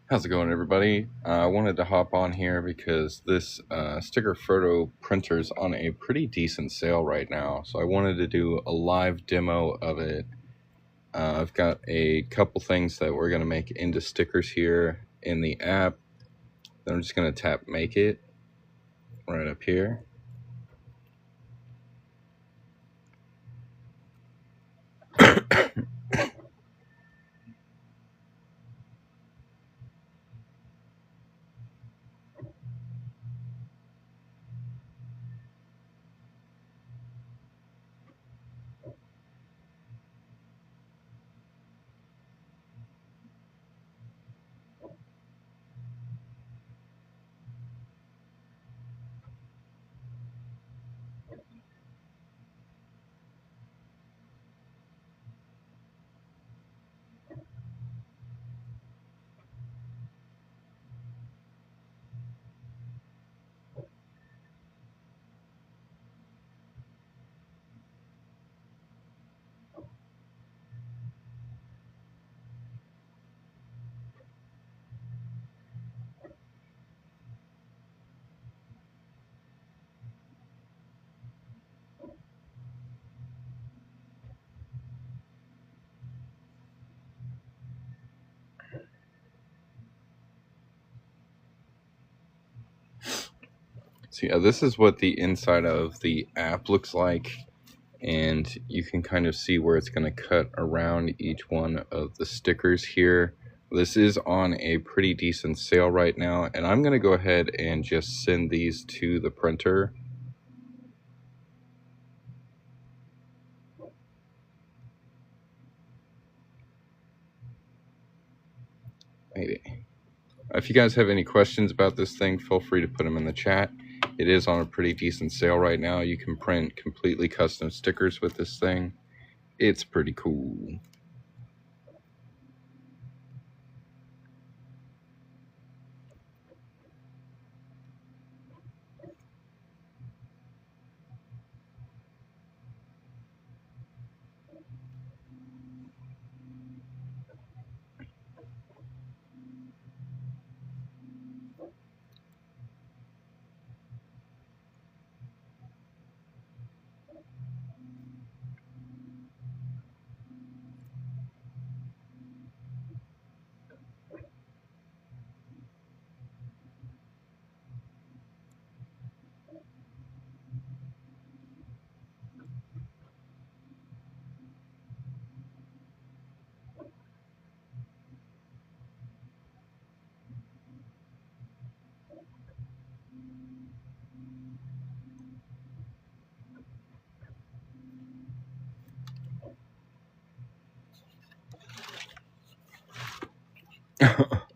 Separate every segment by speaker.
Speaker 1: How's it going, everybody? I wanted to hop on here because this sticker photo printer is on a pretty decent sale right now. So I wanted to do a live demo of it. I've got a couple things that we're going to make into stickers here in the app. Then I'm just going to tap Make It right up here. So yeah, this is what the inside of the app looks like. And you can kind of see where it's going to cut around each one of the stickers here. This is on a pretty decent sale right now, and I'm going to go ahead and just send these to the printer. Maybe. If you guys have any questions about this thing, feel free to put them in the chat. It is on a pretty decent sale right now. You can print completely custom stickers with this thing. It's pretty cool.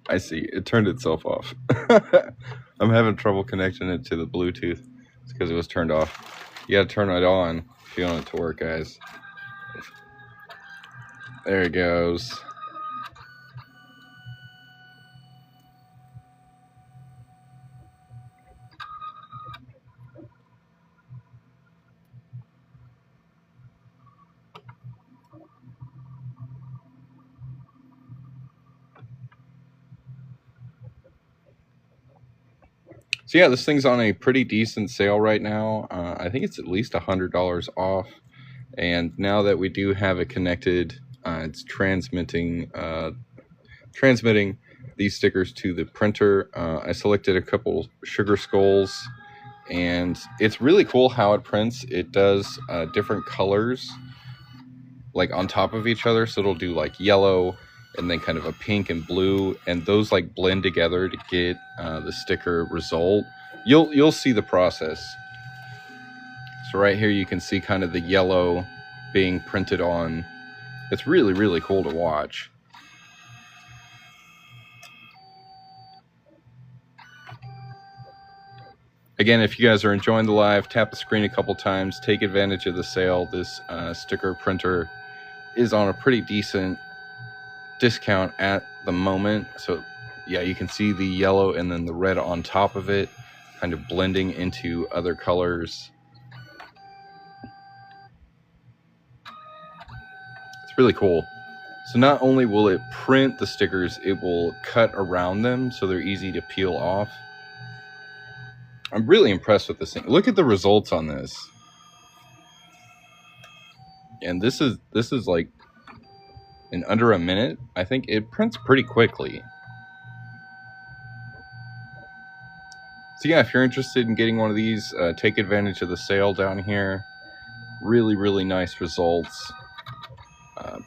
Speaker 1: I see. It turned itself off. I'm having trouble connecting it to the Bluetooth. It's because it was turned off. You gotta turn it on if you want it to work, guys. There it goes. So yeah, this thing's on a pretty decent sale right now. I think it's at least $100 off. And now that we do have it connected, it's transmitting these stickers to the printer. I selected a couple sugar skulls, and it's really cool how it prints. It does different colors like on top of each other, so it'll do like yellow and then kind of a pink and blue, and those like blend together to get the sticker result. You'll see the process. So right here you can see kind of the yellow being printed on. It's really, really cool to watch. Again, if you guys are enjoying the live, tap the screen a couple times, take advantage of the sale. This sticker printer is on a pretty decent discount at the moment. So yeah, you can see the yellow and then the red on top of it kind of blending into other colors. It's really cool. So not only will it print the stickers, it will cut around them so they're easy to peel off. I'm really impressed with this thing. Look at the results on this. And this is like in under a minute. I think it prints pretty quickly. So yeah, if you're interested in getting one of these, take advantage of the sale down here. Really, really nice results.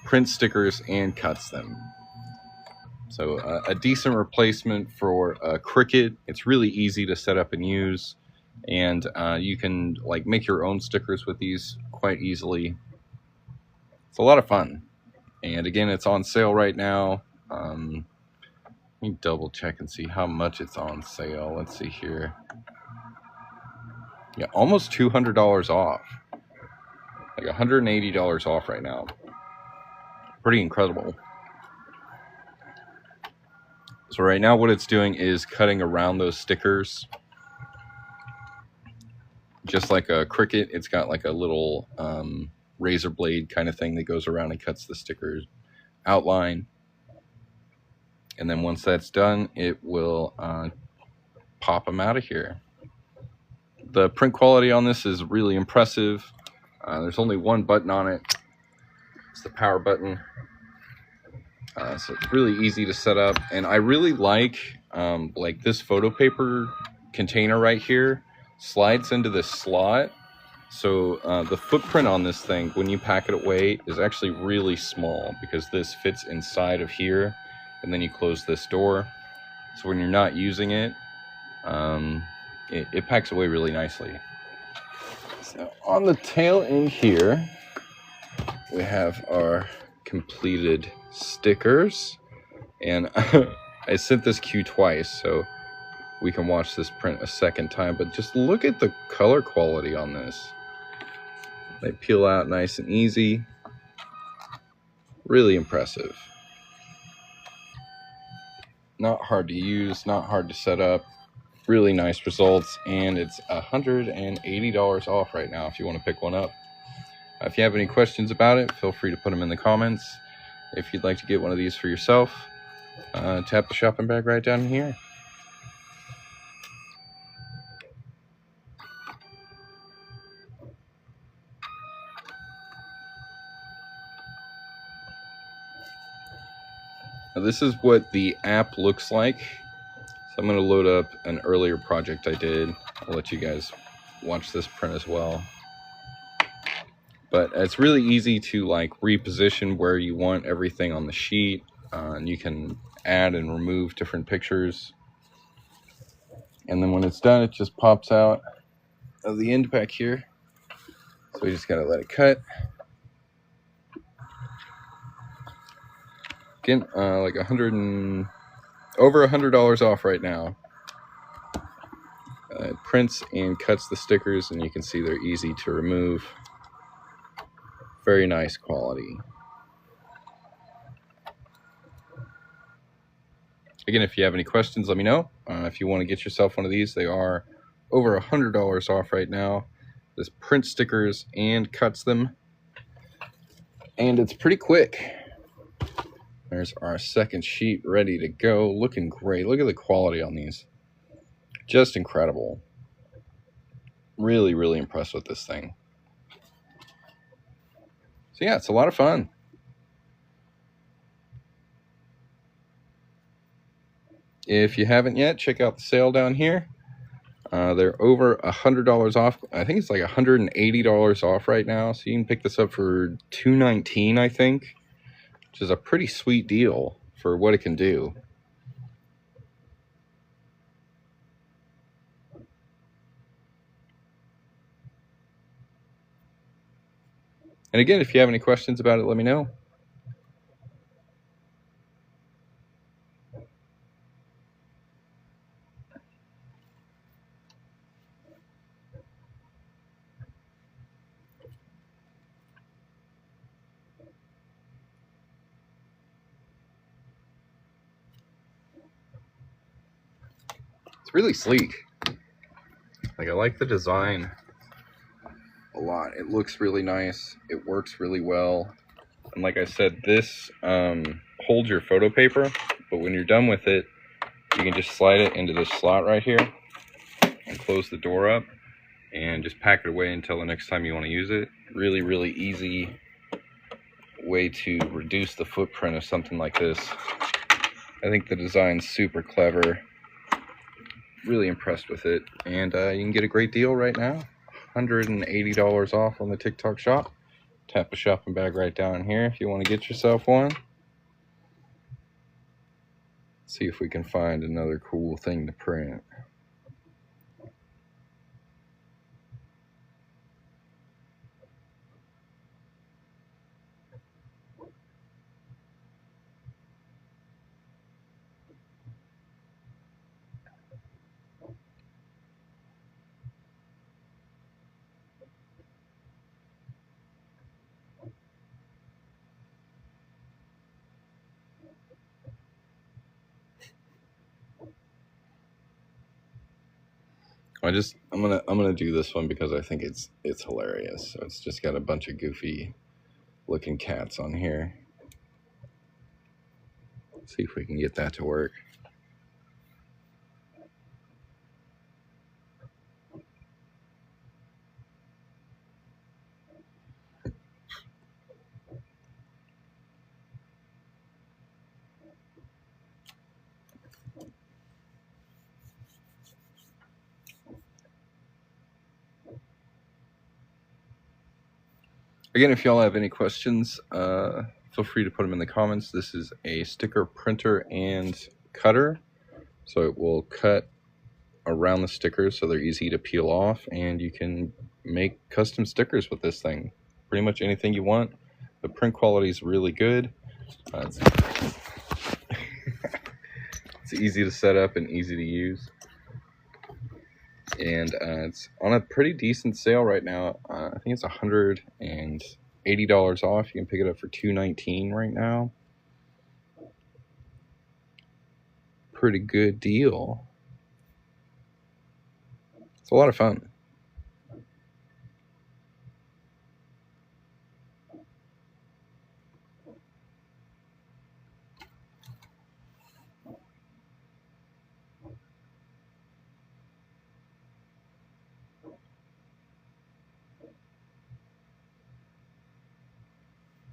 Speaker 1: Prints stickers and cuts them. So a decent replacement for Cricut. It's really easy to set up and use, and you can like make your own stickers with these quite easily. It's a lot of fun, and again, it's on sale right now. Let me double check and see how much it's on sale. Let's see here. Yeah, almost $200 off. Like $180 off right now. Pretty incredible. So right now what it's doing is cutting around those stickers. Just like a Cricut, it's got like a little razor blade kind of thing that goes around and cuts the stickers outline. And then once that's done, it will pop them out of here. The print quality on this is really impressive. There's only one button on it. It's the power button. So it's really easy to set up, and I really like this photo paper container right here slides into this slot. So the footprint on this thing when you pack it away is actually really small because this fits inside of here, and then you close this door. So when you're not using it, it packs away really nicely. So on the tail end here, we have our completed stickers, and I sent this cue twice so we can watch this print a second time, but just look at the color quality on this. They peel out nice and easy. Really impressive. Not hard to use, not hard to set up. Really nice results, and it's $180 off right now if you want to pick one up. If you have any questions about it, feel free to put them in the comments. If you'd like to get one of these for yourself, tap the shopping bag right down here. Now this is what the app looks like. So I'm going to load up an earlier project I did. I'll let you guys watch this print as well. But it's really easy to like reposition where you want everything on the sheet. And you can add and remove different pictures. And then when it's done, it just pops out of the end back here. So we just got to let it cut. Again, like over $100 off right now. It prints and cuts the stickers, and you can see they're easy to remove. Very nice quality. Again, if you have any questions, let me know. If you want to get yourself one of these, they are over $100 off right now. This prints stickers and cuts them, and it's pretty quick. There's our second sheet ready to go. Looking great. Look at the quality on these. Just incredible. Really, really impressed with this thing. So yeah, it's a lot of fun. If you haven't yet, check out the sale down here. They're over $100 off. I think it's like $180 off right now. So you can pick this up for $219, I think, which is a pretty sweet deal for what it can do. And again, if you have any questions about it, let me know. It's really sleek. Like, I like the design a lot. It looks really nice. It works really well. And like I said, this holds your photo paper, but when you're done with it, you can just slide it into this slot right here and close the door up and just pack it away until the next time you want to use it. Really, really easy way to reduce the footprint of something like this. I think the design's super clever. Really impressed with it. And you can get a great deal right now. $180 off on the TikTok shop. Tap the shopping bag right down here if you want to get yourself one. See if we can find another cool thing to print. I'm gonna do this one because I think it's hilarious. So it's just got a bunch of goofy looking cats on here. See if we can get that to work. Again, if y'all have any questions, feel free to put them in the comments. This is a sticker printer and cutter, so it will cut around the stickers so they're easy to peel off, and you can make custom stickers with this thing. Pretty much anything you want. The print quality is really good. It's easy to set up and easy to use. And it's on a pretty decent sale right now. I think it's $180 off. You can pick it up for $219 right now. Pretty good deal. It's a lot of fun.